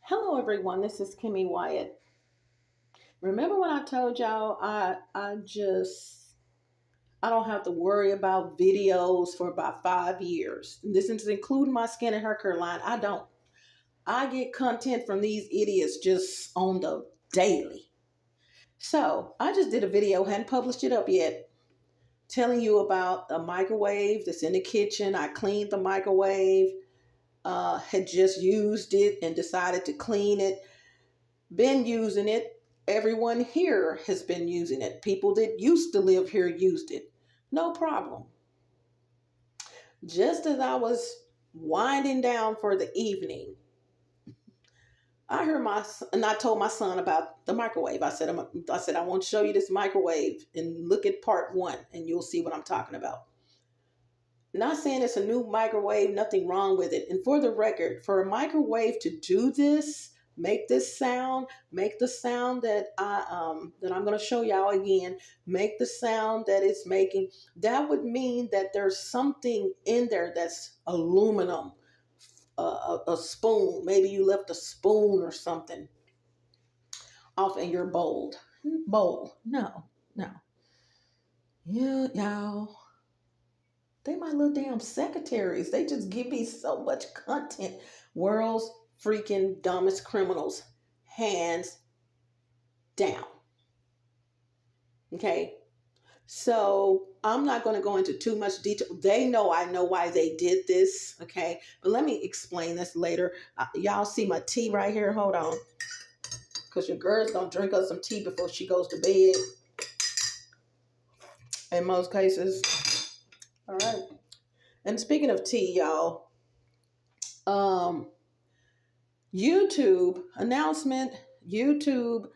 Hello everyone, this is Kimmy Wyatt. Remember when I told y'all I don't have to worry about videos for about 5 years. This is including my skin and hair care line. I don't. I get content from these idiots just on the daily. So I just did a video, hadn't published it up yet, telling you about a microwave that's in the kitchen. I cleaned the microwave, had just used it and decided to clean it. Been using it. Everyone here has been using it. People that used to live here used it. No problem. Just as I was winding down for the evening, I heard and I told my son about the microwave. I said, I want to show you this microwave and look at part one and you'll see what I'm talking about. Not saying it's a new microwave, nothing wrong with it. And for the record, for a microwave to do this, make the sound that I'm going to show y'all again, make the sound that it's making, that would mean that there's something in there that's aluminum, a spoon. Maybe you left a spoon or something off in your bowl. No. Yeah, y'all. They my little damn secretaries. They just give me so much content. World's freaking dumbest criminals, hands down. Okay. So I'm not going to go into too much detail. They know I know why they did this. Okay. But let me explain this later. Y'all see my tea right here. Hold on. Because your girl's going to drink us some tea before she goes to bed. In most cases. All right. And speaking of tea, y'all, YouTube announcement, YouTube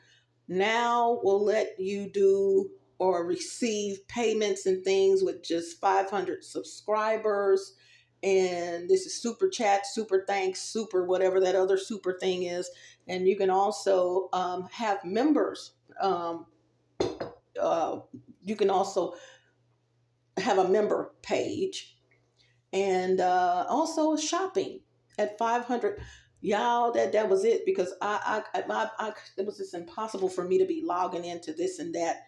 now will let you do or receive payments and things with just 500 subscribers. And this is super chat, super thanks, super whatever that other super thing is. And you can also have members. You can also have a member page and also shopping at 500. Y'all, that was it, because it was just impossible for me to be logging into this and that.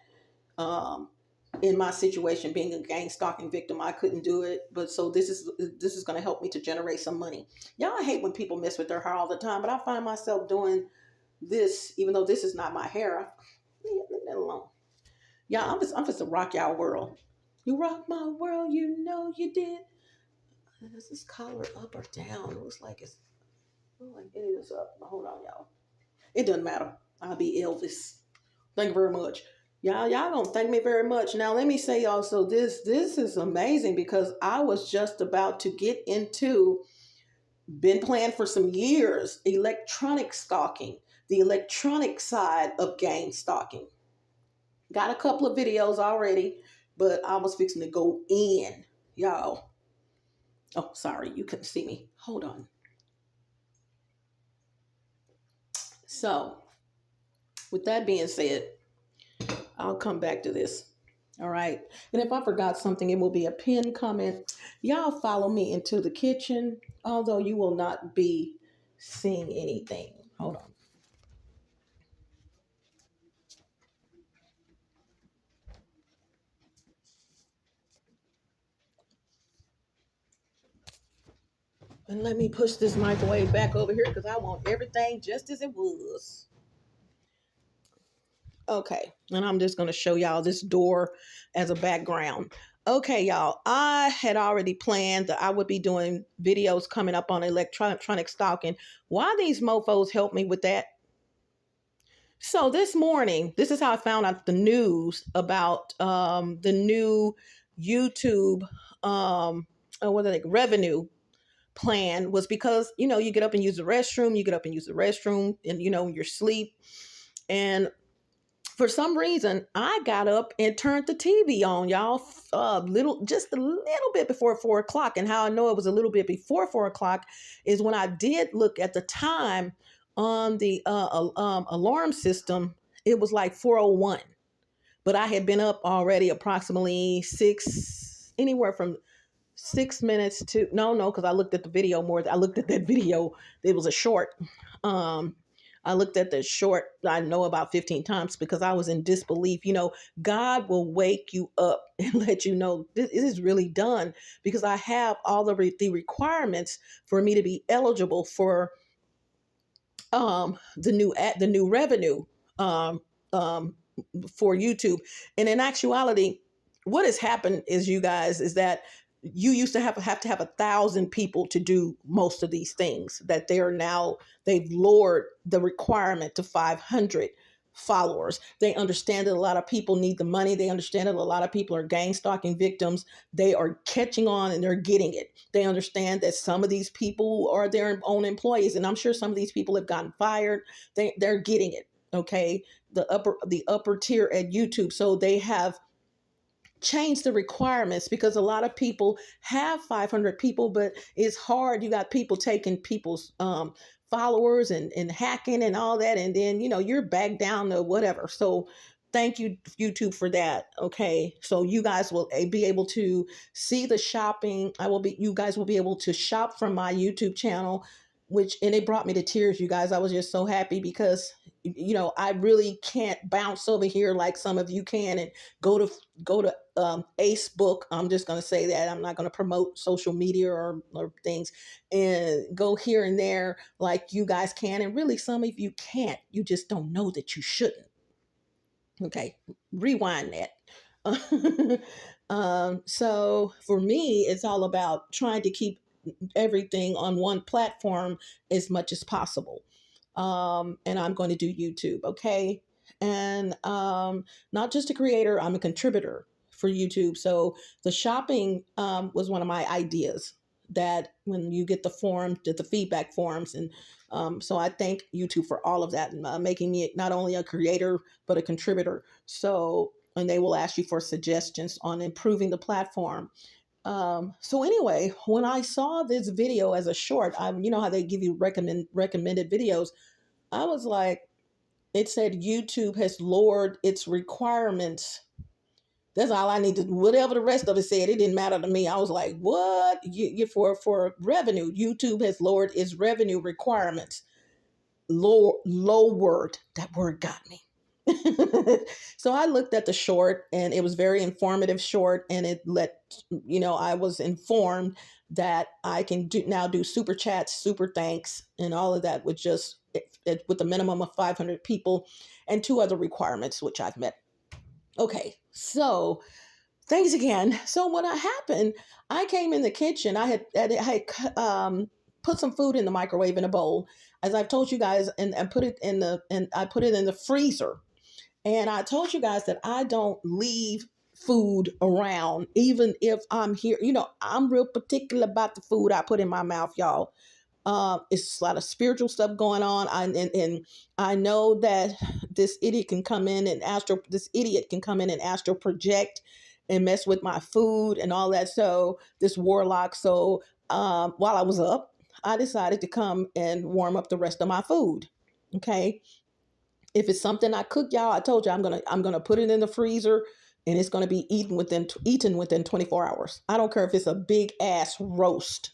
In my situation, being a gang stalking victim, I couldn't do it. But so this is going to help me to generate some money. Y'all, I hate when people mess with their hair all the time, but I find myself doing this, even though this is not my hair. Leave that alone. Y'all, I'm just a rock y'all world. You rock my world, you know you did. Is this collar up or down? It looks like it's. Like it is up. Hold on, y'all. It doesn't matter. I'll be Elvis. Thank you very much. Y'all don't thank me very much. Now let me say also this is amazing, because I was just about to get into, been planned for some years, electronic stalking, the electronic side of gang stalking. Got a couple of videos already, but I was fixing to go in, y'all. Oh, sorry, you couldn't see me. Hold on. So, with that being said, I'll come back to this. All right. And if I forgot something, it will be a pinned comment. Y'all follow me into the kitchen, although you will not be seeing anything. Hold on. And let me push this microwave back over here, because I want everything just as it was. Okay, and I'm just going to show y'all this door as a background. Okay, y'all, I had already planned that I would be doing videos coming up on electronic stalking. Why these mofos help me with that? So this morning, this is how I found out the news about the new YouTube revenue plan, was because, you get up and use the restroom, and, in your sleep. And for some reason, I got up and turned the TV on, y'all, just a little bit before 4 o'clock. And how I know it was a little bit before 4 o'clock is when I did look at the time on the alarm system. It was like 4:01, but I had been up already approximately anywhere from 6 minutes to no, because I looked at the video more. I looked at that video. It was a short. Um, I looked at the short, I know, about 15 times because I was in disbelief. God will wake you up and let you know this is really done because I have all the requirements for me to be eligible for the new revenue um, um, for YouTube. And in actuality, what has happened is, you guys, is that you used to have to have 1,000 people to do most of these things. That they've lowered the requirement to 500 followers. They understand that a lot of people need the money. They understand that a lot of people are gang stalking victims. They are catching on and they're getting it. They understand that some of these people are their own employees, and I'm sure some of these people have gotten fired. They're getting it. Okay, the upper tier at YouTube, so they have change the requirements because a lot of people have 500 people, but it's hard. You got people taking people's followers and hacking and all that. And then, you're back down to whatever. So thank you, YouTube, for that. Okay. So you guys will be able to see the shopping. You guys will be able to shop from my YouTube channel, and it brought me to tears, you guys. I was just so happy because, I really can't bounce over here like some of you can and go to Facebook. I'm just going to say that I'm not going to promote social media or things, and go here and there like you guys can. And really, some of you can't. You just don't know that you shouldn't. Okay, rewind that. So for me, it's all about trying to keep everything on one platform as much as possible. And I'm going to do YouTube. Okay. And not just a creator, I'm a contributor for YouTube. So the shopping was one of my ideas, that when you get the feedback forms. And so I thank YouTube for all of that, and making me not only a creator, but a contributor. So, and they will ask you for suggestions on improving the platform. So anyway, when I saw this video as a short, you know how they give you recommended videos. I was like, it said YouTube has lowered its requirements. That's all I need to. Whatever the rest of it said, it didn't matter to me. I was like, what? For revenue, YouTube has lowered its revenue requirements. Lowered. That word got me. So I looked at the short, and it was very informative short, and I was informed that I can now do super chats, super thanks, and all of that with with a minimum of 500 people and 2 other requirements, which I've met. Okay, so thanks again. So what happened, I came in the kitchen. I had put some food in the microwave in a bowl, as I've told you guys, and I put it in the freezer. And I told you guys that I don't leave food around, even if I'm here. I'm real particular about the food I put in my mouth, y'all. It's a lot of spiritual stuff going on. And I know that this idiot can come in and astral project and mess with my food and all that. So this warlock. So while I was up, I decided to come and warm up the rest of my food. Okay. If it's something I cook, y'all, I told you I'm gonna put it in the freezer, and it's gonna be eaten within 24 hours. I don't care if it's a big ass roast,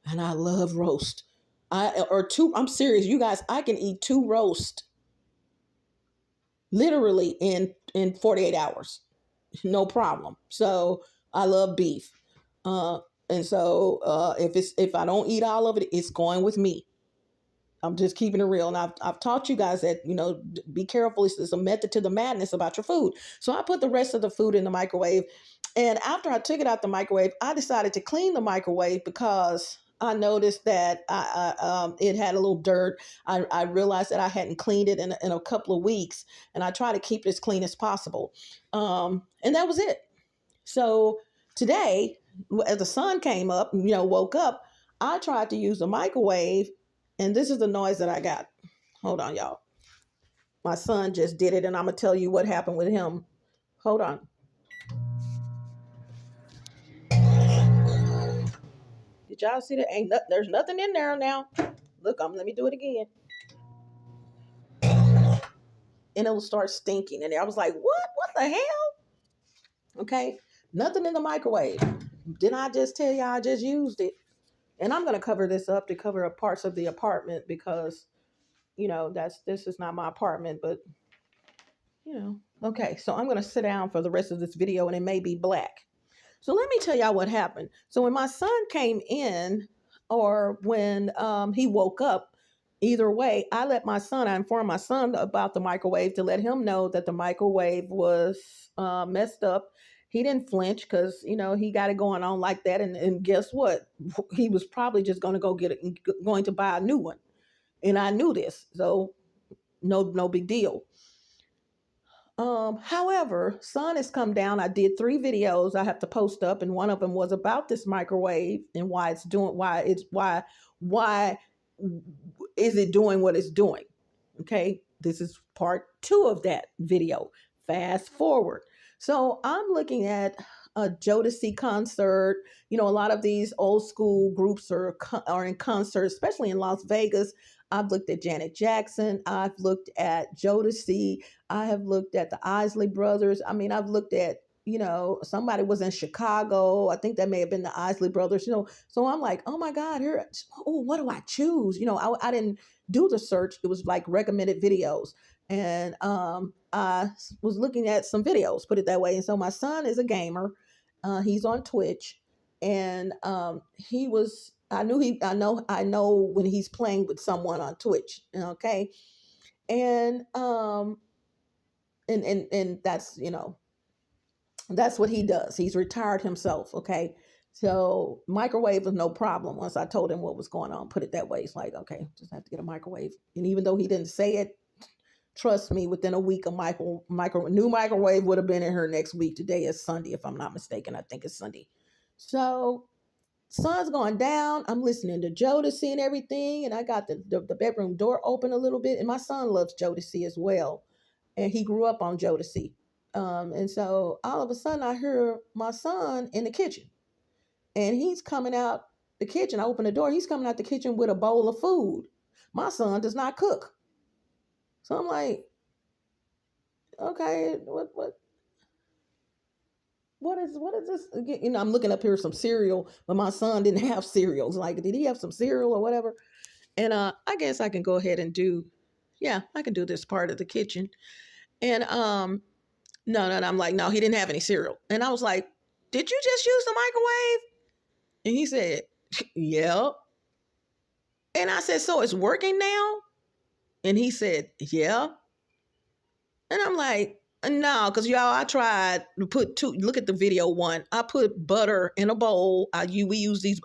and I love roast. I'm serious, you guys. I can eat 2 roast literally in 48 hours, no problem. So I love beef, and so if I don't eat all of it, it's going with me. I'm just keeping it real. And I've taught you guys that, be careful. It's a method to the madness about your food. So I put the rest of the food in the microwave. And after I took it out the microwave, I decided to clean the microwave because I noticed that it had a little dirt. I realized that I hadn't cleaned it in a couple of weeks. And I try to keep it as clean as possible. And that was it. So today, as the sun came up, woke up, I tried to use the microwave. And this is the noise that I got. Hold on, y'all. My son just did it, and I'm going to tell you what happened with him. Hold on. Did y'all see that? There's nothing in there now. Look, let me do it again. And it will start stinking. And I was like, what? What the hell? Okay. Nothing in the microwave. Didn't I just tell y'all I just used it? And I'm going to cover this up to cover up parts of the apartment because, this is not my apartment, but, okay. So I'm going to sit down for the rest of this video and it may be black. So let me tell y'all what happened. So when my son came in or when he woke up, either way, I informed my son about the microwave to let him know that the microwave was messed up. He didn't flinch because, he got it going on like that. And guess what? He was probably just going to going to buy a new one. And I knew this. So no big deal. However, sun has come down. I did 3 videos I have to post up, and one of them was about this microwave and why is it doing what it's doing? Okay, this is part 2 of that video. Fast forward. So I'm looking at a Jodeci concert. A lot of these old school groups are in concert, especially in Las Vegas. I've looked at Janet Jackson. I've looked at Jodeci. I have looked at the Isley Brothers. I mean, I've looked at, somebody was in Chicago. I think that may have been the Isley Brothers, So I'm like, oh my God, what do I choose? I didn't do the search. It was like recommended videos. And I was looking at some videos, put it that way. And so my son is a gamer. He's on Twitch. And I know when he's playing with someone on Twitch. Okay. And and that's what he does. He's retired himself. Okay. So microwave was no problem. Once I told him what was going on, put it that way. It's like, okay, just have to get a microwave. And even though he didn't say it, trust me, within a week, a new microwave would have been in here next week. Today is Sunday, if I'm not mistaken. I think it's Sunday. So sun's going down. I'm listening to Jodeci and everything. And I got the bedroom door open a little bit. And my son loves Jodeci as well. And he grew up on Jodeci. And so all of a sudden I hear my son in the kitchen. And he's coming out the kitchen. I open the door. He's coming out the kitchen with a bowl of food. My son does not cook. So I'm like, okay, what is this? I'm looking up here some cereal, but my son didn't have cereals. Like, did he have some cereal or whatever? And I guess I can go ahead and I can do this part of the kitchen. And no, I'm like, no, he didn't have any cereal. And I was like, did you just use the microwave? And he said, yeah. And I said, so it's working now? And he said, yeah. And I'm like, no, because y'all, I tried to put look at the video 1. I put butter in a bowl. We use these.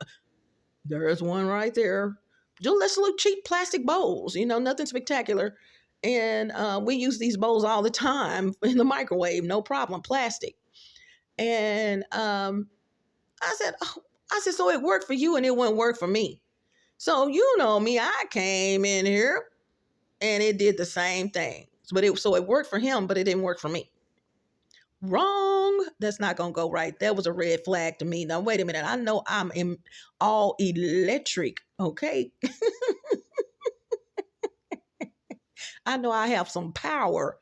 There's one right there. Just let's look cheap plastic bowls, nothing spectacular. And we use these bowls all the time in the microwave, no problem, plastic. And I said, so it worked for you and it wouldn't work for me. So you know me, I came in here and it did the same thing. So it worked for him, but it didn't work for me. Wrong. That's not going to go right. That was a red flag to me. Now, wait a minute. I know I'm all electric. Okay. I know I have some power,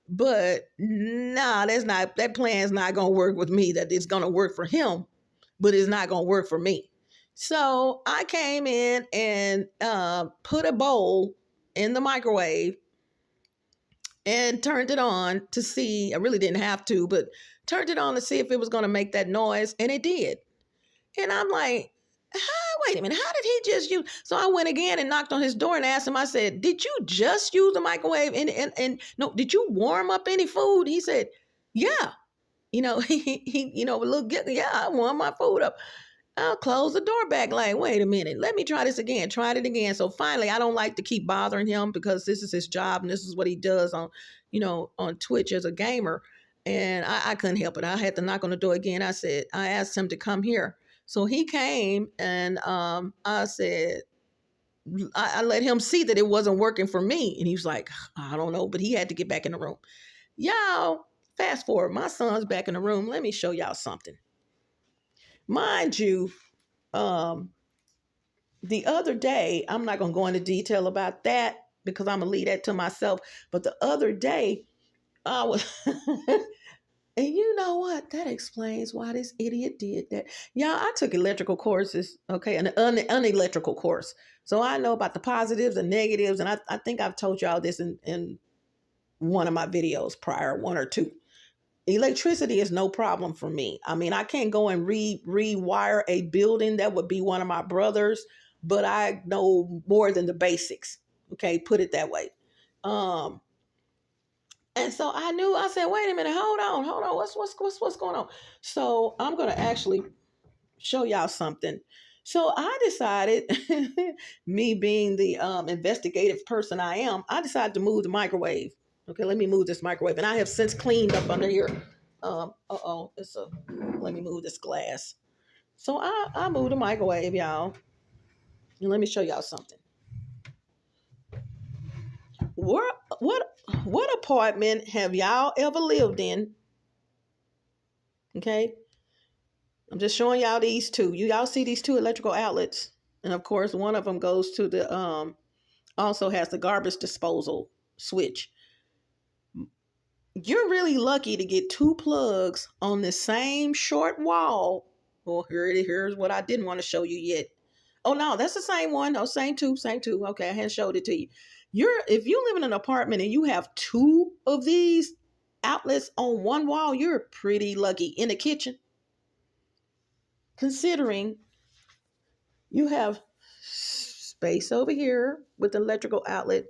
but that plan's not going to work with me. That it's going to work for him, but it's not going to work for me. So I came in and put a bowl in the microwave and turned it on to see. I really didn't have to, but turned it on to see if it was going to make that noise, and it did. And I'm like, wait a minute, how did he just use? So I went again and knocked on his door and asked him, I said, did you just use the microwave? And no, did you warm up any food? He said, yeah. He a little, yeah, I warmed my food up. I'll close the door back like, wait a minute, let me try this again. Tried it again. So finally, I don't like to keep bothering him because this is his job and this is what he does on Twitch as a gamer. And I couldn't help it. I had to knock on the door again. I asked him to come here. So he came and I said, I let him see that it wasn't working for me. And he was like, I don't know, but he had to get back in the room. Y'all, fast forward, my son's back in the room. Let me show y'all something. Mind you, the other day, I'm not going to go into detail about that because I'm going to leave that to myself. But the other day, I was And you know what? That explains why this idiot did that. Yeah, I took electrical courses, okay, an unelectrical course. So I know about the positives and negatives. And I think I've told y'all this in one of my videos prior, one or two. Electricity is no problem for me. I mean, I can't go and rewire a building. That would be one of my brothers, but I know more than the basics. Okay, put it that way. Um, and so I said, wait a minute, hold on, what's going on? So I'm gonna actually show y'all something. So I decided, me being the investigative person I am, I decided to move the microwave. Okay, let me move this microwave, and I have since cleaned up under here. Let me move this glass. So I moved the microwave, y'all, and let me show y'all something. What apartment have y'all ever lived in? Okay, I'm just showing y'all these two. Y'all see these two electrical outlets, and of course, one of them goes to the also has the garbage disposal switch. You're really lucky to get two plugs on the same short wall. Well, here's what I didn't want to show you yet. Oh no, that's the same one. Oh, same two, same two. Okay, I hadn't showed it to you. If you live in an apartment and you have two of these outlets on one wall, you're pretty lucky in the kitchen. Considering you have space over here with an electrical outlet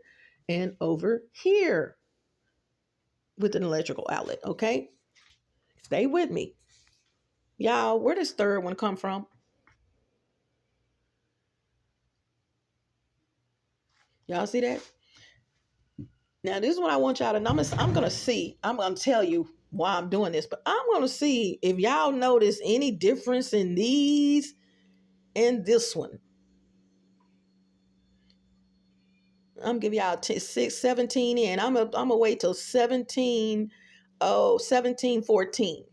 and over here with an electrical outlet, okay? Stay with me. Y'all, where does third one come from? Y'all see that? Now, this is what I want y'all to know. I'm going to see. I'm going to tell you why I'm doing this, but I'm going to see if y'all notice any difference in these and this one. I'm giving y'all 17 in. I'm going to wait till 1714.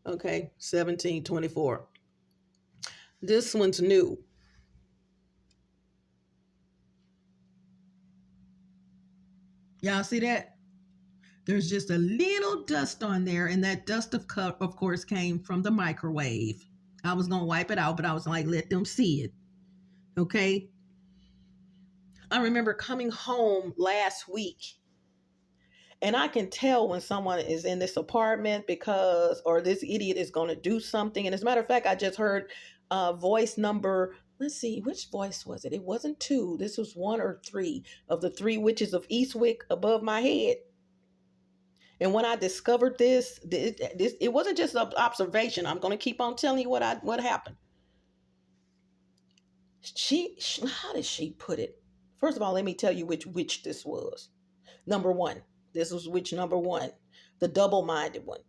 Okay, 1724. This one's new. Y'all see that? There's just a little dust on there, and that dust of course came from the microwave. I was gonna wipe it out, but I was like, let them see it. Okay. I remember coming home last week, and I can tell when someone is in this apartment or this idiot is gonna do something. And as a matter of fact, I just heard voice number. Let's see, which voice was it? It wasn't two. This was one or three of the three witches of Eastwick above my head. And when I discovered this, it wasn't just an observation. I'm going to keep on telling you what happened. How did she put it? First of all, let me tell you which witch this was. Number one. This was witch number one, the double-minded one.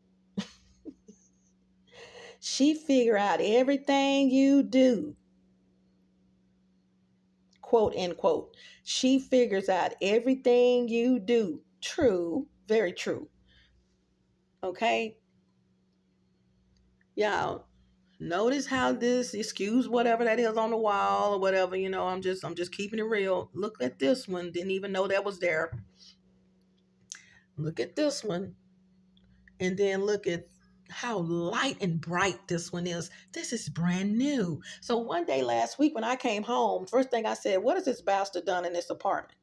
She figure out everything you do. Quote, end quote. She figures out everything you do. True. Very true. Okay. Y'all, notice how this, excuse whatever that is on the wall or whatever, I'm just keeping it real. Look at this one. Didn't even know that was there. Look at this one. And then look at how light and bright this one is. This is brand new. So one day last week when I came home, first thing I said, what has this bastard done in this apartment?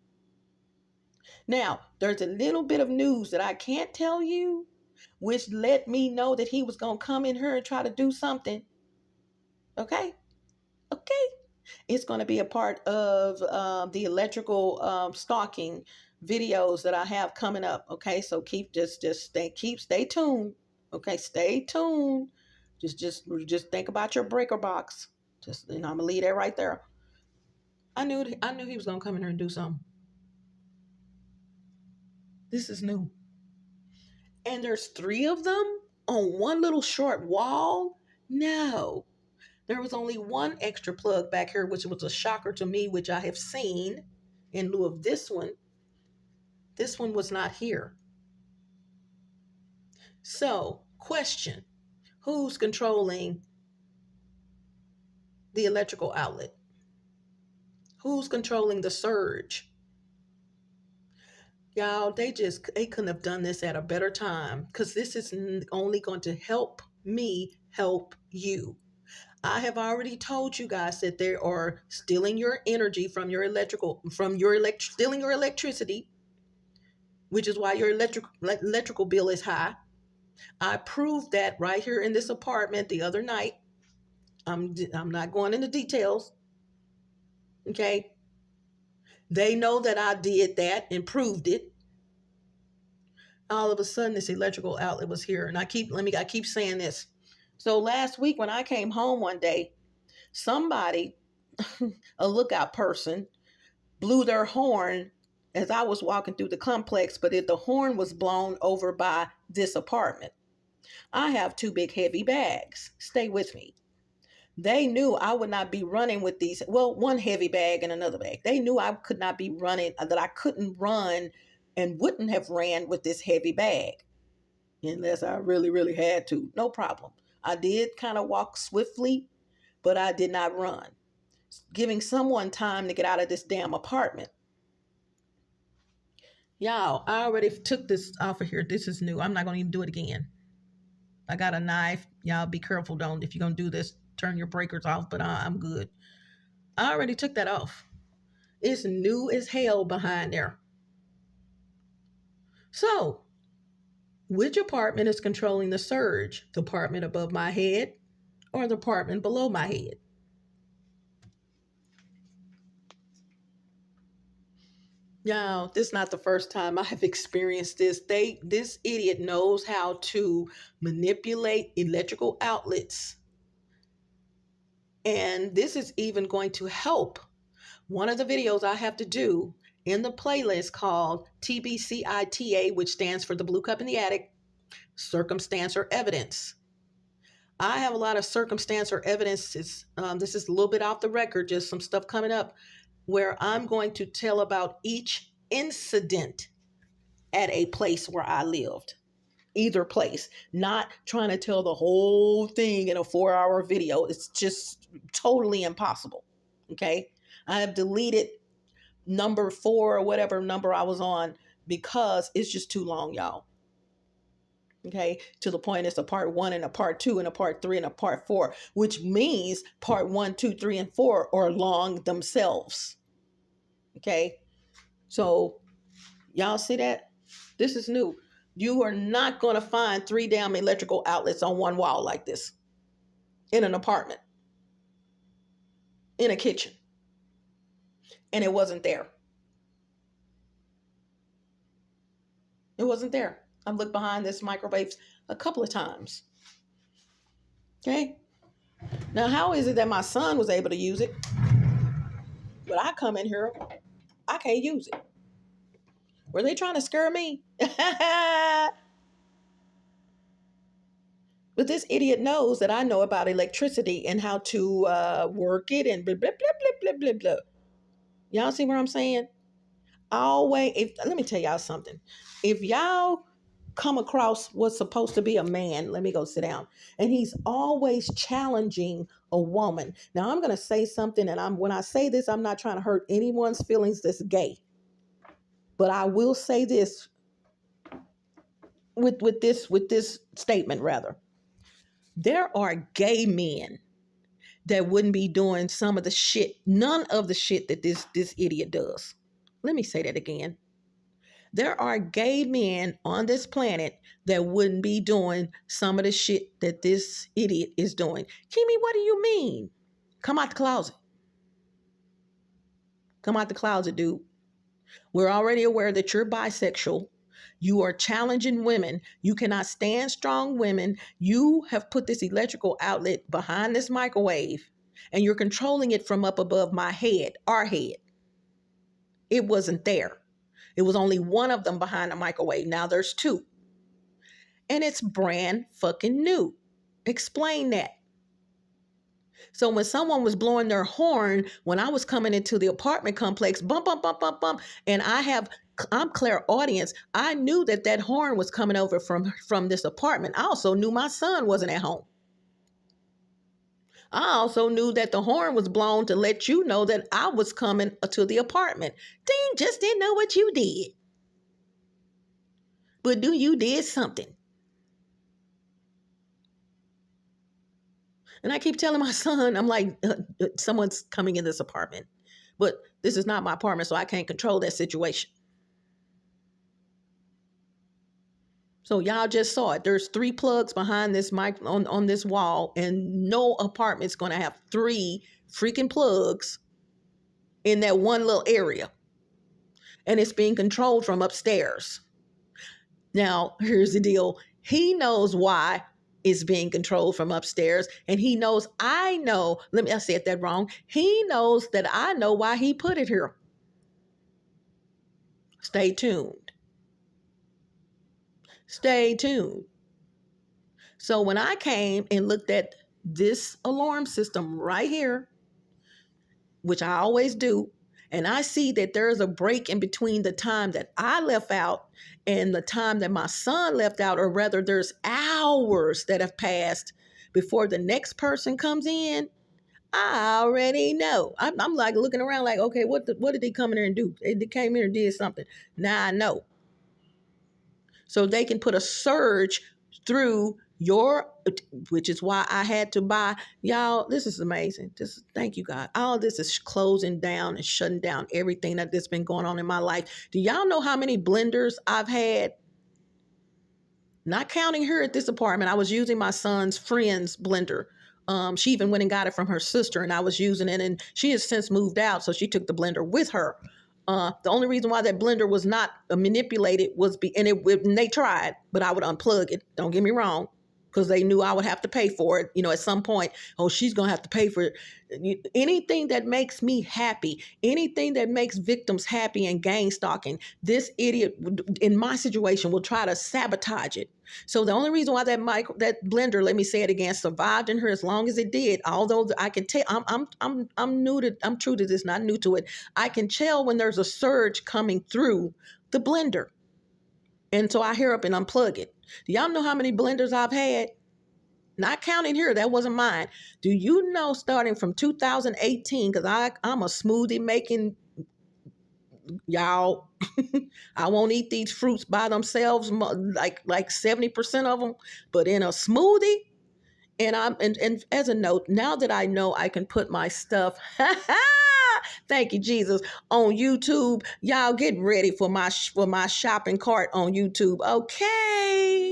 Now, there's a little bit of news that I can't tell you, which let me know that he was going to come in here and try to do something. Okay? Okay. It's going to be a part of the electrical stalking videos that I have coming up. Okay, so stay tuned. Okay, stay tuned. Just think about your breaker box. I'm gonna leave that right there. I knew he was gonna come in here and do something. This is new, and there's three of them on one little short wall. No. There was only one extra plug back here, which was a shocker to me, which I have seen in lieu of this one. This one was not here. So, question, who's controlling the electrical outlet? Who's controlling the surge? Y'all, they couldn't have done this at a better time, because this is only going to help me help you. I have already told you guys that they are stealing your energy from your stealing your electricity, which is why your electrical bill is high. I proved that right here in this apartment the other night. I'm not going into details. Okay. They know that I did that and proved it. All of a sudden this electrical outlet was here. And I keep saying this. So last week when I came home one day, somebody, a lookout person, blew their horn as I was walking through the complex, but the horn was blown over by this apartment. I have two big heavy bags. Stay with me. They knew I would not be running with these. Well, one heavy bag and another bag. They knew I could not be running, that I couldn't run and wouldn't have ran with this heavy bag unless I really, really had to. No problem. I did kind of walk swiftly, but I did not run, giving someone time to get out of this damn apartment. Y'all, I already took this off of here. This is new. I'm not going to even do it again. I got a knife. Y'all be careful. If you're going to do this, turn your breakers off, but I'm good. I already took that off. It's new as hell behind there. So, which apartment is controlling the surge? The apartment above my head or the apartment below my head? Y'all, this is not the first time I have experienced this. This idiot knows how to manipulate electrical outlets. And this is even going to help one of the videos I have to do in the playlist called TBCITA, which stands for the Blue Cup in the Attic, Circumstance or Evidence. I have a lot of circumstance or evidence. This is a little bit off the record, just some stuff coming up where I'm going to tell about each incident at a place where I lived. Either place, not trying to tell the whole thing in a 4-hour video. It's just totally impossible. Okay. I have deleted number 4 or whatever number I was on because it's just too long, y'all. Okay. To the point it's a part 1 and a part 2 and a part 3 and a part 4, which means part 1, 2, 3, and 4 are long themselves. Okay. So y'all see that? This is new. You are not going to find 3 damn electrical outlets on one wall like this in an apartment, in a kitchen. And it wasn't there. It wasn't there. I've looked behind this microwave a couple of times. Okay. Now, how is it that my son was able to use it, but I come in here, I can't use it? Were they trying to scare me? But this idiot knows that I know about electricity and how to work it and blah, blah, blah, blah, blah, blah, blah. Y'all see what I'm saying? Let me tell y'all something. If y'all come across what's supposed to be a man, let me go sit down, and he's always challenging a woman. Now I'm going to say something, and when I say this, I'm not trying to hurt anyone's feelings that's gay. But I will say this with this statement rather. There are gay men that wouldn't be doing some of the shit, none of the shit that this idiot does. Let me say that again. There are gay men on this planet that wouldn't be doing some of the shit that this idiot is doing. Kimmy, what do you mean? Come out the closet. Come out the closet, dude. We're already aware that you're bisexual. You are challenging women. You cannot stand strong women. You have put this electrical outlet behind this microwave, and you're controlling it from up above my head, our head. It wasn't there. It was only one of them behind the microwave. Now there's 2. And it's brand fucking new. Explain that. So when someone was blowing their horn when I was coming into the apartment complex, bump, bump, bump, bump, bump, and I'm clairaudience. I knew that that horn was coming over from this apartment. I also knew my son wasn't at home. I also knew that the horn was blown to let you know that I was coming to the apartment. Ding, just didn't know what you did. But you did something. And I keep telling my son, I'm like, someone's coming in this apartment. But this is not my apartment, so I can't control that situation. So y'all just saw it. There's 3 plugs behind this mic on this wall, and no apartment's going to have 3 freaking plugs in that one little area. And it's being controlled from upstairs. Now, here's the deal. He knows why it's being controlled from upstairs, and he knows I know. I said that wrong. He knows that I know why he put it here. Stay tuned. Stay tuned. So when I came and looked at this alarm system right here, which I always do, and I see that there's a break in between the time that I left out and the time that my son left out, or rather there's hours that have passed before the next person comes in, I already know. I'm like looking around like, okay, what did they come in here and do? They came here and did something. Now I know. So they can put a surge through which is why I had to buy. Y'all, this is amazing. Thank you, God. All this is closing down and shutting down everything that's been going on in my life. Do y'all know how many blenders I've had? Not counting her at this apartment. I was using my son's friend's blender. She even went and got it from her sister, and I was using it, and she has since moved out, so she took the blender with her. The only reason why that blender was not manipulated was and they tried, but I would unplug it. Don't get me wrong, because they knew I would have to pay for it. At some point, oh, she's going to have to pay for it. Anything that makes me happy, anything that makes victims happy and gang stalking, this idiot in my situation will try to sabotage it. So the only reason why that blender, let me say it again, survived in her as long as it did, although I can tell, I'm true to this, not new to it. I can tell when there's a surge coming through the blender. And so I hear up and unplug it. Do y'all know how many blenders I've had? Not counting here, that wasn't mine. Do you know, starting from 2018, because I'm a smoothie making, y'all, I won't eat these fruits by themselves, like 70% of them, but in a smoothie. And as a note, now that I know I can put my stuff, thank you, Jesus, on YouTube, y'all get ready for my shopping cart on YouTube, okay?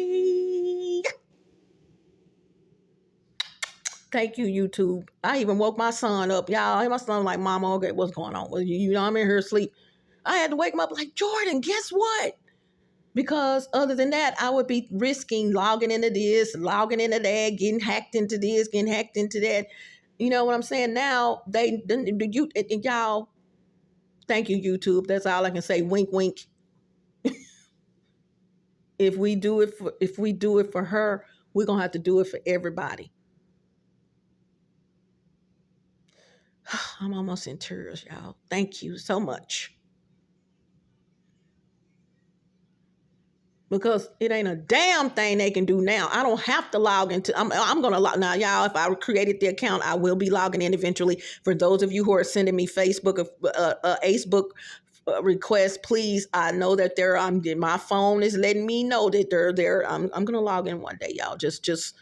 Thank you, YouTube. I even woke my son up, y'all. My son like, Mama, okay, what's going on? Well, I'm in here asleep. I had to wake him up like, Jordan, guess what? Because other than that, I would be risking logging into this, logging into that, getting hacked into this, getting hacked into that. You know what I'm saying? Now y'all, thank you, YouTube. That's all I can say. Wink, wink. If we do it for her, we're gonna have to do it for everybody. I'm almost in tears, y'all. Thank you so much. Because it ain't a damn thing they can do now. I don't have to log into. I'm going to log now, y'all. If I created the account, I will be logging in eventually. For those of you who are sending me Facebook requests, please. I know that my phone is letting me know that they're there. I'm going to log in one day, y'all. Just.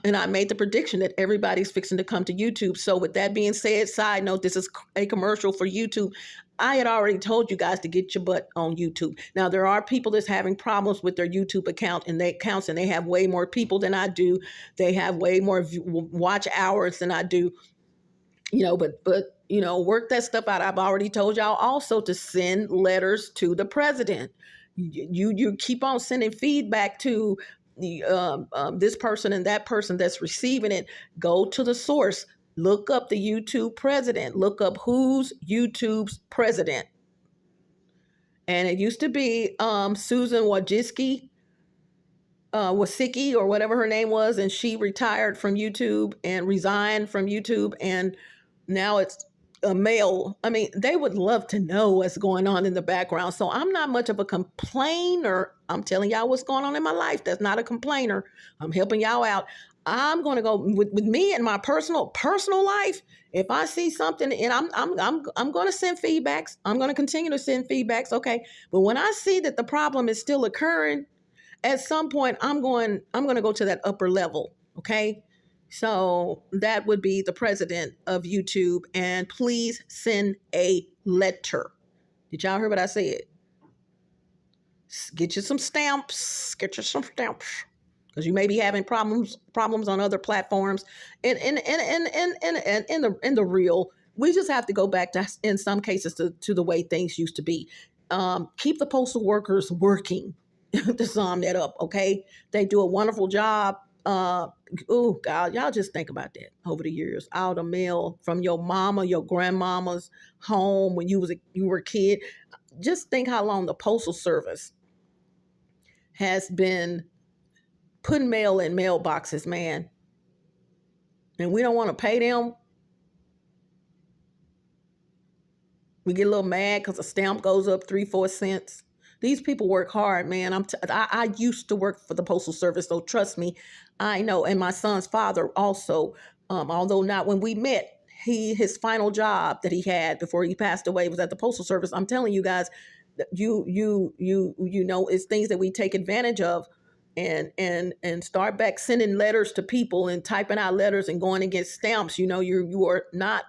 And I made the prediction that everybody's fixing to come to YouTube. So with that being said, side note, this is a commercial for YouTube. I had already told you guys to get your butt on YouTube. Now, there are people that's having problems with their YouTube account and they have way more people than I do. They have way more watch hours than I do. But work that stuff out. I've already told y'all also to send letters to the president. You keep on sending feedback to this person and that person that's receiving it. Go to the source. Look up the YouTube president. Look up who's YouTube's president. And it used to be Susan Wojcicki. Wasicki or whatever her name was, and she retired from YouTube and resigned from YouTube, and now it's a male. I mean, they would love to know what's going on in the background. So I'm not much of a complainer. I'm telling y'all what's going on in my life. That's not a complainer. I'm helping y'all out. I'm going to go with me and my personal life. If I see something, and I'm going to send feedbacks. I'm going to continue to send feedbacks. Okay, but when I see that the problem is still occurring, at some point I'm going to go to that upper level. Okay, so that would be the president of YouTube, and please send a letter. Did y'all hear what I said? Get you some stamps. Get you some stamps, because you may be having problems on other platforms. And in the real, we just have to go back to, in some cases, to the way things used to be. Keep the postal workers working. To sum that up, okay? They do a wonderful job. Oh God, y'all just think about that over the years. All the mail from your mama, your grandmama's home when you were a kid. Just think how long the postal service has been putting mail in mailboxes, man. And we don't want to pay them. We get a little mad because a stamp goes up 3-4 cents. These people work hard, man. I used to work for the Postal Service, so trust me, I know. And my son's father also, although not when we met, his final job that he had before he passed away was at the Postal Service. I'm telling you guys, you know, it's things that we take advantage of, and start back sending letters to people and typing out letters and going and get stamps. You know, you are not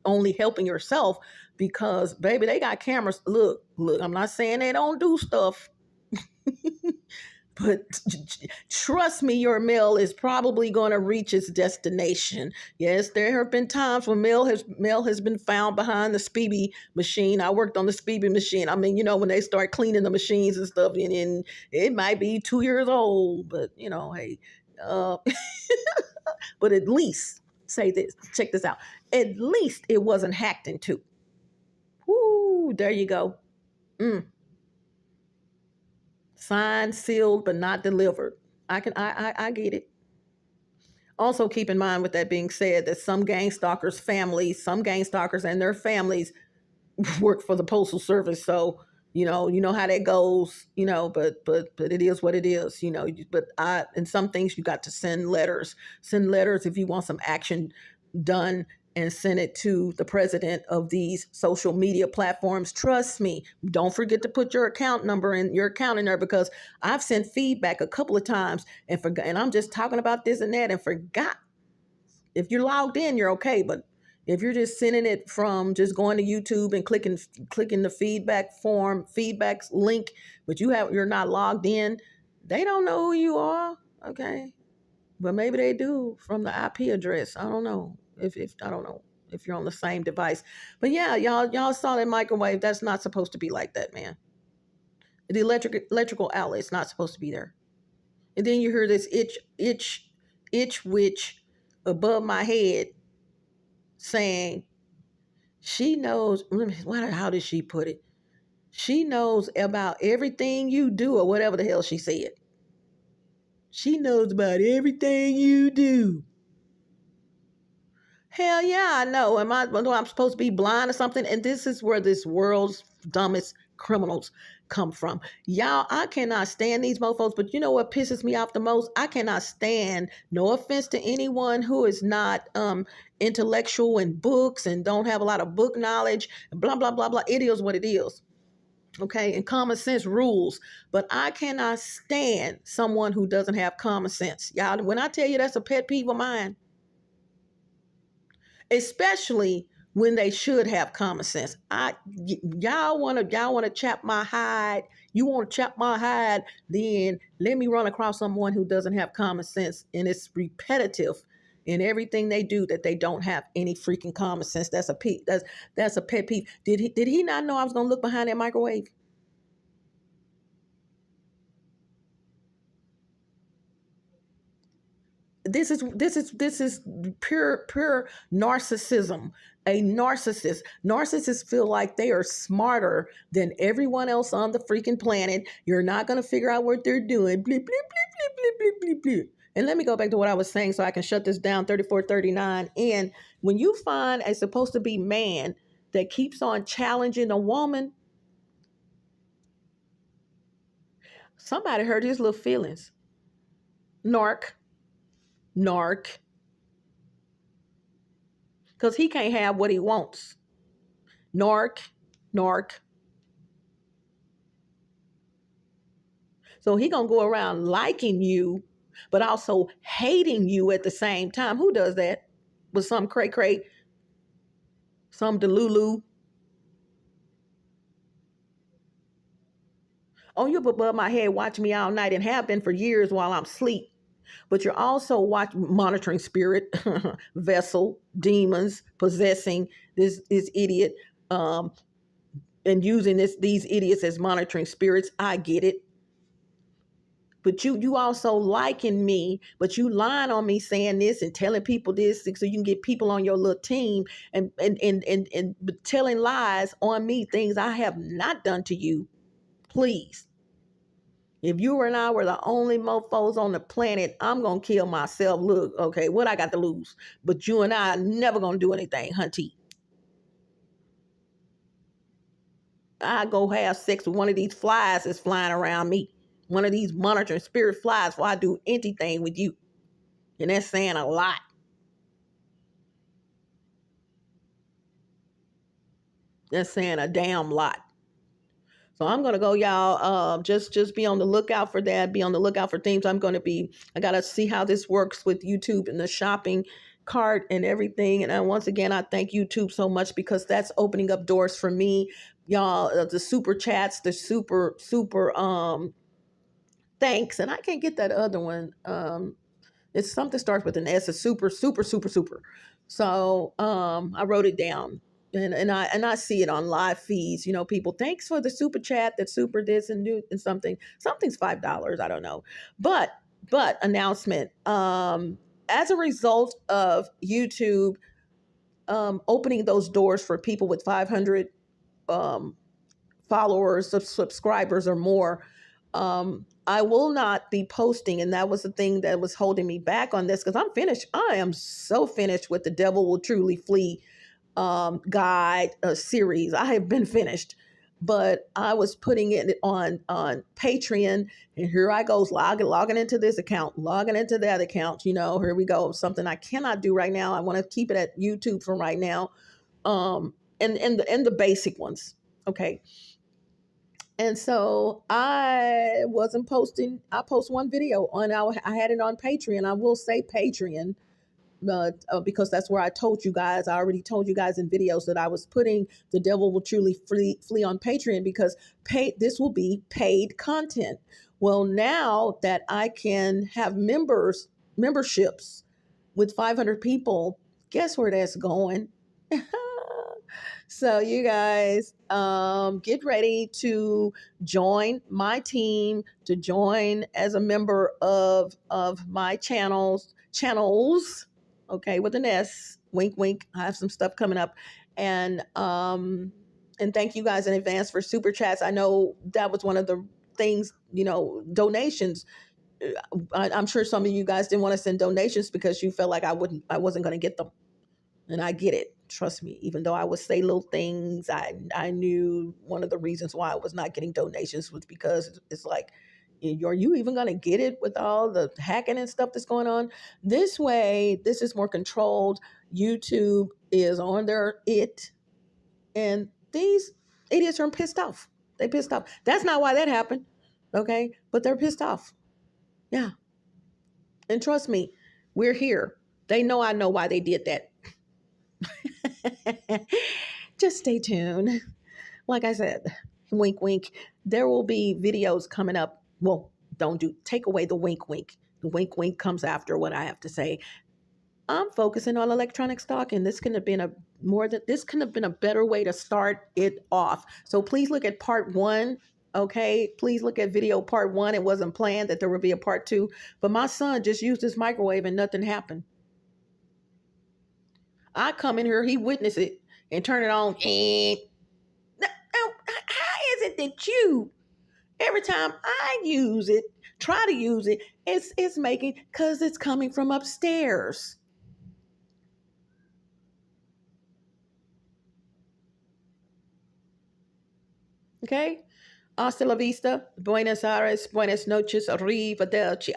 only helping yourself, because baby, they got cameras. Look, I'm not saying they don't do stuff, but trust me, your mail is probably going to reach its destination. Yes, there have been times when mail has been found behind the Speedy machine. I worked on the Speedy machine. I mean, you know, when they start cleaning the machines and stuff, and it might be 2 years old, but you know, hey, but at least check this out. At least it wasn't hacked into. Woo, there you go. Signed, sealed, but not delivered. I get it. Also, keep in mind, with that being said, that some gang stalkers' and their families work for the Postal Service. So, you know how that goes, but it is what it is, but in some things you got to send letters if you want some action done, and send it to the president of these social media platforms. Trust me, don't forget to put your account number in there, because I've sent feedback a couple of times and I'm just talking about this and that and forgot. If you're logged in, you're okay, but if you're just sending it from just going to YouTube and clicking the feedbacks link, but you're not logged in, they don't know who you are, okay? But maybe they do from the IP address. I don't know if I don't know if you're on the same device. But yeah, y'all saw that microwave. That's not supposed to be like that, man. The electrical outlet's not supposed to be there. And then you hear this itch witch above my head saying she knows. How did she put it? She knows about everything you do, or whatever the hell she said. She knows about everything you do. Hell yeah, I know. I'm supposed to be blind or something? And this is where this world's dumbest criminals come from. Y'all, I cannot stand these mofos, but you know what pisses me off the most? I cannot stand, no offense to anyone who is not intellectual in books and don't have a lot of book knowledge, blah, blah, blah, blah. It is what it is. Okay, and common sense rules. But I cannot stand someone who doesn't have common sense. Y'all, when I tell you that's a pet peeve of mine, especially when they should have common sense. Y'all want to chop my hide. You want to chop my hide, then let me run across someone who doesn't have common sense, and it's repetitive in everything they do, that they don't have any freaking common sense. That's a pet peeve. Did he not know I was going to look behind that microwave? This is pure narcissism. A narcissist. Narcissists feel like they are smarter than everyone else on the freaking planet. You're not going to figure out what they're doing. Bleep, bleep, bleep, bleep, bleep, bleep, bleep, bleep. And let me go back to what I was saying so I can shut this down, 3439. And when you find a supposed to be man that keeps on challenging a woman, somebody hurt his little feelings. Narc. Narc. Because he can't have what he wants. Narc. Narc. So he gonna go around liking you, but also hating you at the same time. Who does that? With some cray-cray, some delulu. Oh, you up above my head, watch me all night and have been for years while I'm asleep. But you're also monitoring spirit, vessel, demons, possessing this idiot, and using these idiots as monitoring spirits. I get it. But you also liking me, but you lying on me saying this and telling people this so you can get people on your little team and telling lies on me, things I have not done to you. Please. If you and I were the only mofos on the planet, I'm going to kill myself. Look, okay, what I got to lose? But you and I are never going to do anything, hunty. I go have sex with one of these flies that's flying around me. One of these monitoring spirit flies before I do anything with you. And that's saying a lot. That's saying a damn lot. So I'm gonna go, y'all. Just be on the lookout for that. Be on the lookout for things. I gotta see how this works with YouTube and the shopping cart and everything. And once again, I thank YouTube so much because that's opening up doors for me, y'all. The super chats, the super thanks, and I can't get that other one. It's something starts with an S. It's super, super, super, super. So I wrote it down, and I see it on live feeds. You know, people, thanks for the super chat. That super this and new and something's $5. I don't know, but announcement. As a result of YouTube opening those doors for people with 500 followers, subscribers, or more. I will not be posting, and that was the thing that was holding me back on this because I'm finished. I am so finished with the Devil Will Truly Flee guide series. I have been finished, but I was putting it on Patreon, and here I goes logging into this account, logging into that account. You know, here we go. Something I cannot do right now. I want to keep it at YouTube for right now, and the basic ones. Okay. And so I wasn't posting. I post one video I had it on Patreon. I will say Patreon because that's where I told you guys. I already told you guys in videos that I was putting The Devil Will Truly Flee on Patreon because this will be paid content. Well, now that I can have memberships with 500 people, guess where that's going? So you guys get ready to join my team, to join as a member of my channels, okay, with an S, wink, wink. I have some stuff coming up. And thank you guys in advance for super chats. I know that was one of the things, you know, donations. I'm sure some of you guys didn't want to send donations because you felt like I wasn't going to get them. And I get it. Trust me, even though I would say little things, I knew one of the reasons why I was not getting donations was because it's like, are you even going to get it with all the hacking and stuff that's going on? This way, this is more controlled. YouTube is on and these idiots are pissed off. They pissed off. That's not why that happened, okay? But they're pissed off. Yeah. And trust me, we're here. They know I know why they did that. Just stay tuned. Like I said, wink, wink. There will be videos coming up. Well, take away the wink, wink. The wink, wink comes after what I have to say. I'm focusing on electronic stock, and this couldn't have been a better way to start it off. So please look at part 1. Okay, please look at video part 1. It wasn't planned that there would be a part 2, but my son just used his microwave and nothing happened. I come in here, he witness it and turn it on. And now, how is it that you, every time I use it, try to use it, it's making, because it's coming from upstairs. Okay? Hasta la vista, Buenos Aires, Buenas noches, arrivederci,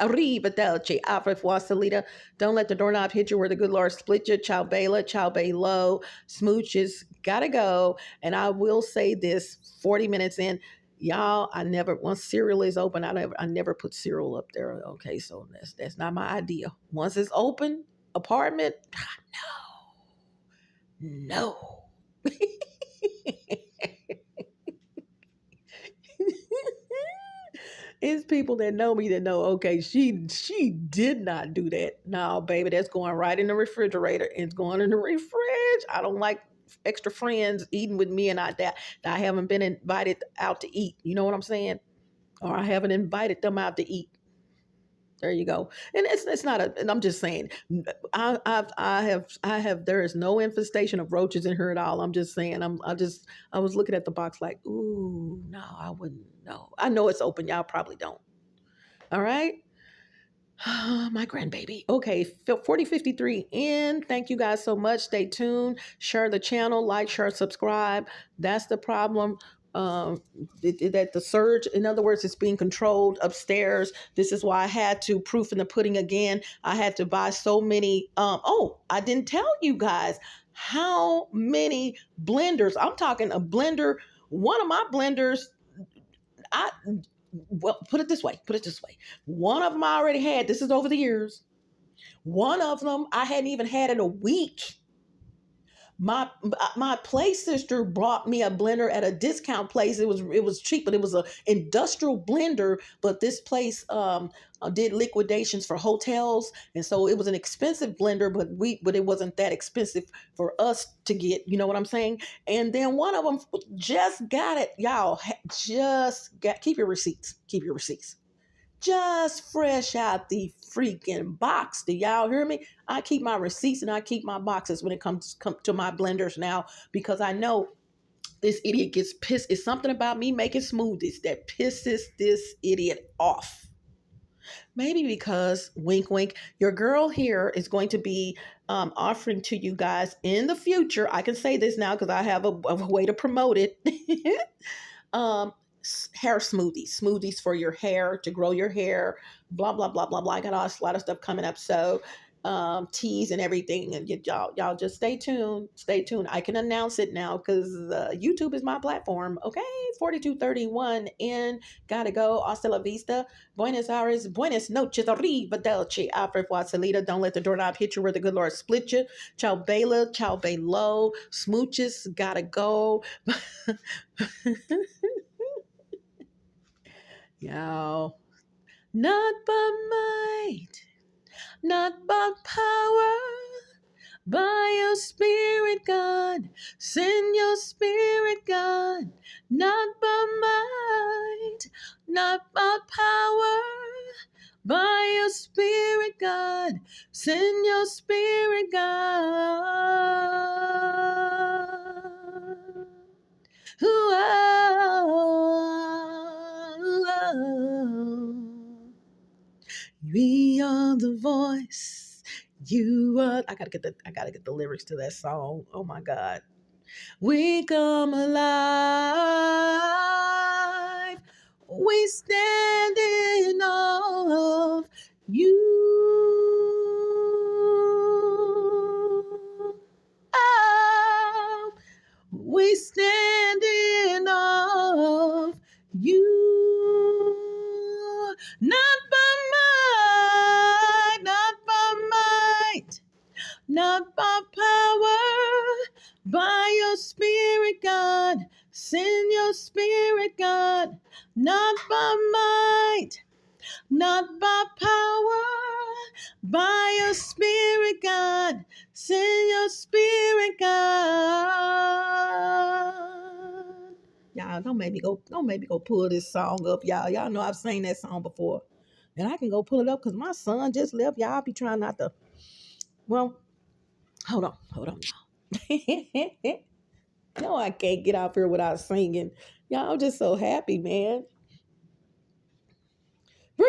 auf Salida. Don't let the doorknob hit you where the good Lord split you. Ciao Bella, ciao Bello, smooches, gotta go. And I will say this 40 minutes in, y'all, I never, once cereal is open, I never put cereal up there. Okay, so that's not my idea. Once it's open, apartment, no. It's people that know me that know, okay, she did not do that. No, baby, that's going right in the refrigerator. It's going in the refrigerator. I don't like extra friends eating with me and that I haven't been invited out to eat. You know what I'm saying? Or I haven't invited them out to eat. There you go. And it's not a. And I'm just saying, I have. There is no infestation of roaches in here at all. I'm just saying. I was looking at the box like, ooh, no, I wouldn't. No, I know it's open. Y'all probably don't. All right. My grandbaby. Okay, 4053 in. Thank you guys so much. Stay tuned. Share the channel. Like, share, subscribe. That's the problem. That the surge, in other words, it's being controlled upstairs. This is why I had to, proof in the pudding again. I had to buy so many. Oh, I didn't tell you guys how many blenders. I'm talking a blender. One of my blenders, I well, put it this way. Put it this way. One of them I already had. This is over the years. One of them I hadn't even had in a week. My place sister brought me a blender at a discount place. It was cheap, but it was a industrial blender. But this place did liquidations for hotels, and so it was an expensive blender. But it wasn't that expensive for us to get. You know what I'm saying? And then one of them just got it, y'all. Just got, keep your receipts. Keep your receipts. Just fresh out the freaking box. Do y'all hear me? I keep my receipts and I keep my boxes when it comes to my blenders now, because I know this idiot gets pissed. It's something about me making smoothies that pisses this idiot off. Maybe because, wink, wink, your girl here is going to be offering to you guys in the future. I can say this now because I have a way to promote it. um, Hair smoothies for your hair, to grow your hair, blah blah blah blah blah. I got a lot of stuff coming up, so teas and everything, and y'all just stay tuned. Stay tuned. I can announce it now because YouTube is my platform. Okay, 4231 in. Gotta go. Hasta la vista. Buenos Aires. Buenas noches. Arrivederci. Alfred Salida. Don't let the doorknob hit you where the good Lord split you. Ciao Bella. Ciao Bello. Smooches. Gotta go. Y'all, not by might, not by power, by your spirit, God. Send your spirit, God. Not by might, not by power, by your spirit, God. Send your spirit, God. We are the voice. You are. I gotta get the lyrics to that song. Oh my God. We come alive. We stand in awe of you. Oh, we stand in awe of you. Not by might, not by might, not by power, by your spirit, God. Send your spirit, God. Not by might, not by power, by your spirit, God. Send your spirit, God. Y'all, don't make me go pull this song up, y'all. Y'all know I've sang that song before. And I can go pull it up because my son just left. Y'all be trying not to. Well, Hold on, y'all. No, I can't get out here without singing. Y'all, I'm just so happy, man. Breathe,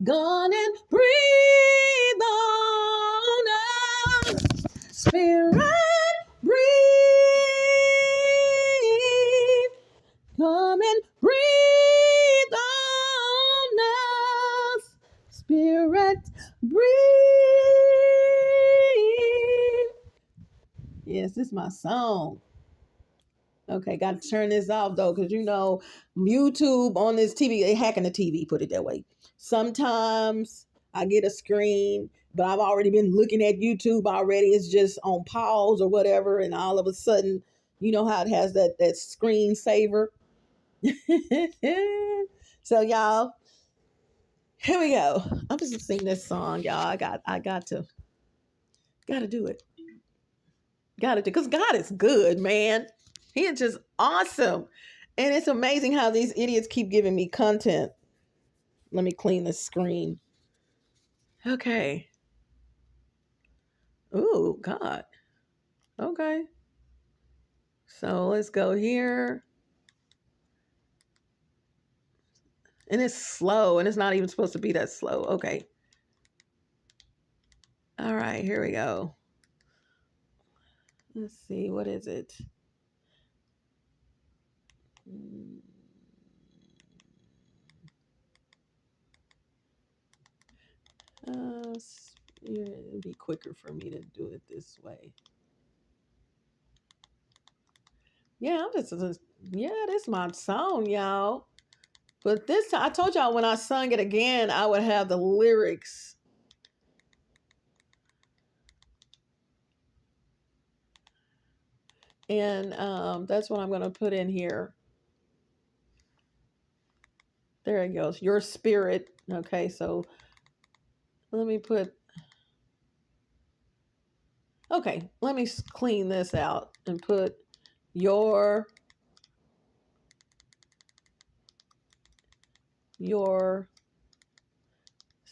gone and breathe on us, Spirit, breathe, come and breathe on us, Spirit, breathe. Yes, this is my song. Okay, got to turn this off though, because you know, YouTube on this TV, they hacking the TV, put it that way. Sometimes I get a screen, but I've already been looking at YouTube already. It's just on pause or whatever, and all of a sudden, you know how it has that screen saver. So y'all, here we go. I'm just gonna sing this song, y'all. I got to do it. Got to do, because God is good, man. He is just awesome. And it's amazing how these idiots keep giving me content. Let me clean the screen. Okay. Ooh, God. Okay. So let's go here. And it's slow, and it's not even supposed to be that slow. Okay. All right, here we go. Let's see, what is it? It'd be quicker for me to do it this way. Yeah, this is my song, y'all. But this time, I told y'all when I sung it again, I would have the lyrics. And that's what I'm going to put in here. There it goes. Your spirit. Okay, so let me put. Okay, let me clean this out and put your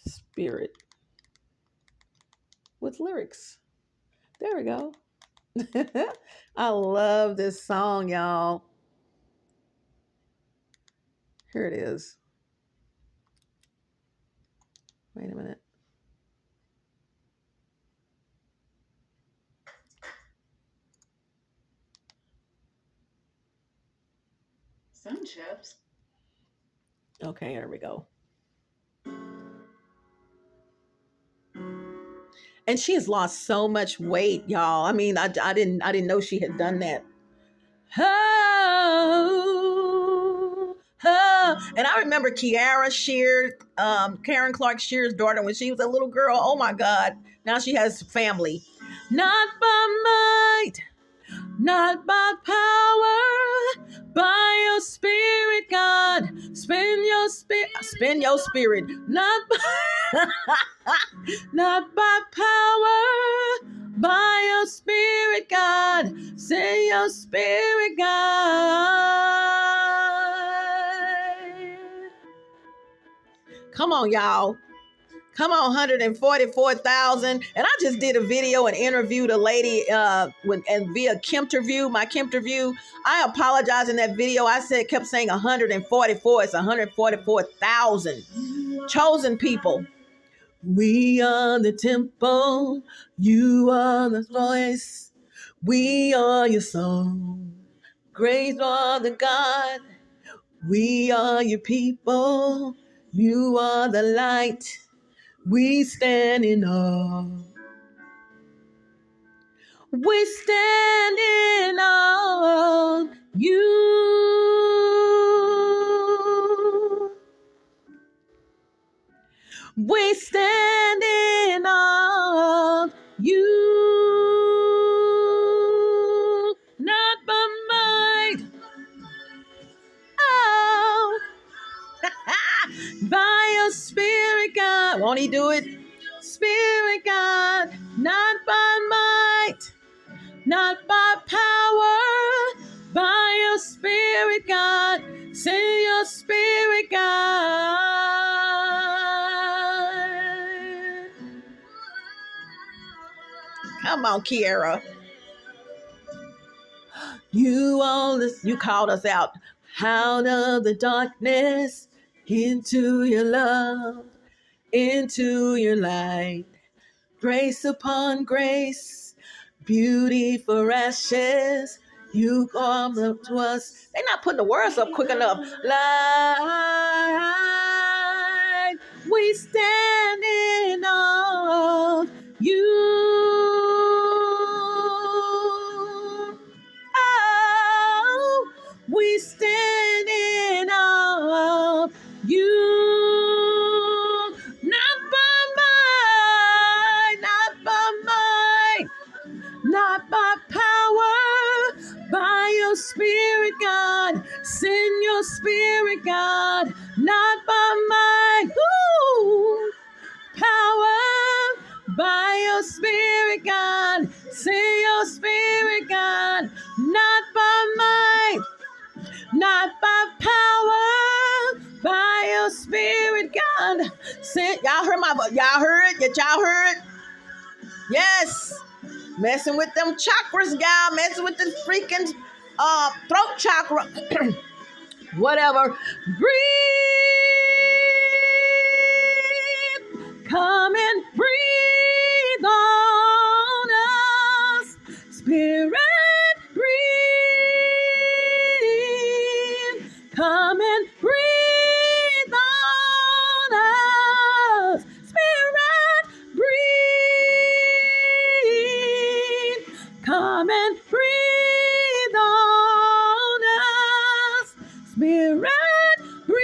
spirit with lyrics. There we go. I love this song, y'all. Here it is. Wait a minute. Some chips. Okay, here we go. And she has lost so much weight, y'all. I mean, I didn't know she had done that. Oh, oh. And I remember Karen Clark Shear's daughter, when she was a little girl. Oh my God. Now she has family. Not by might, not by power, by your spirit, God. Spin your spirit. Not by, not by power, by your spirit, God. Send your spirit, God. Come on, y'all. Come on, 144,000. And I just did a video and interviewed a lady via KimTerview, my KimTerview. I apologize in that video. I kept saying 144. It's 144,000 chosen people. We are the temple. You are the voice. We are your song. Great are the God. We are your people. You are the light. We stand in awe. We stand in awe of you. We stand in awe of you. Not by might. Oh. By your spirit, God. Won't he do it? Spirit, God. Not by might, not by power, by your spirit, God. Send your spirit, God. Come on, Kiara. You called us out of the darkness into your love, into your light. Grace upon grace, beauty for ashes. You come up to us. They're not putting the words up quick enough. Light, we stand in awe of you. Oh, we stand in awe of you. Not by might, not by might, not by power, by your spirit, God. Send your spirit, God. Not by might, ooh, power, by your spirit, God. Send your spirit, God. Not by might, not by power, by your spirit, God. Send, y'all heard my voice. Y'all heard it? Y'all heard it? Yes. Messing with them chakras, y'all. Messing with the freaking throat chakra. Whatever. Breathe. Come and breathe on us. Spirit, breathe. Come and breathe on us. Spirit, breathe. Come and breathe on us. Spirit, breathe.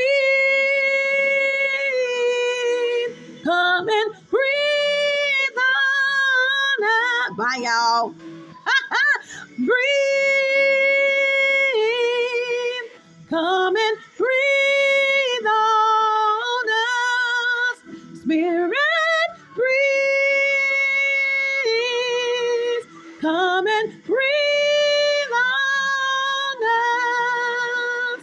Come and breathe on us. Bye, y'all. Breathe. Come and breathe on us. Spirit, breathe. Come and breathe on us.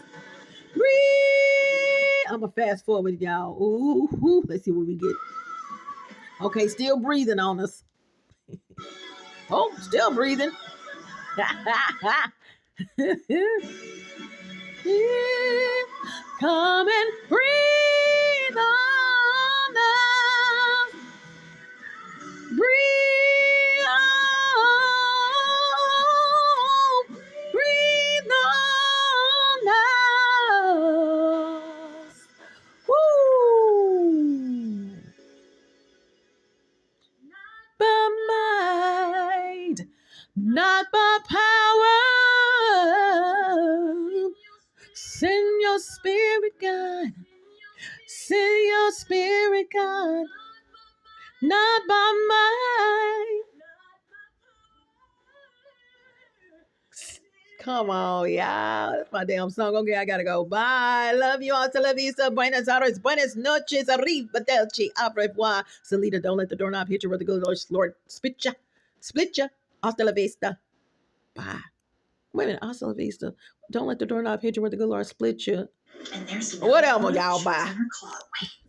Breathe. I'm going to fast forward, y'all. Ooh, let's see what we get. Okay, still breathing on us. Oh, still breathing. Come and breathe on us. Breathe on. Breathe on us. Woo. By might, not by power. Send your spirit, God. Send your spirit, God. Not by might. Come on, y'all. That's my damn song. Okay, I gotta go. Bye. Love you all. Hasta la vista. Buenas tardes. Buenas noches. Arrivederci. Au revoir. Salita, don't let the doorknob hit you where the good Lord split ya. Split ya. Hasta la vista. Bye. Wait a minute. Hasta la vista. Don't let the doorknob hit you where the good Lord split you. And there's whatever, y'all. Bye.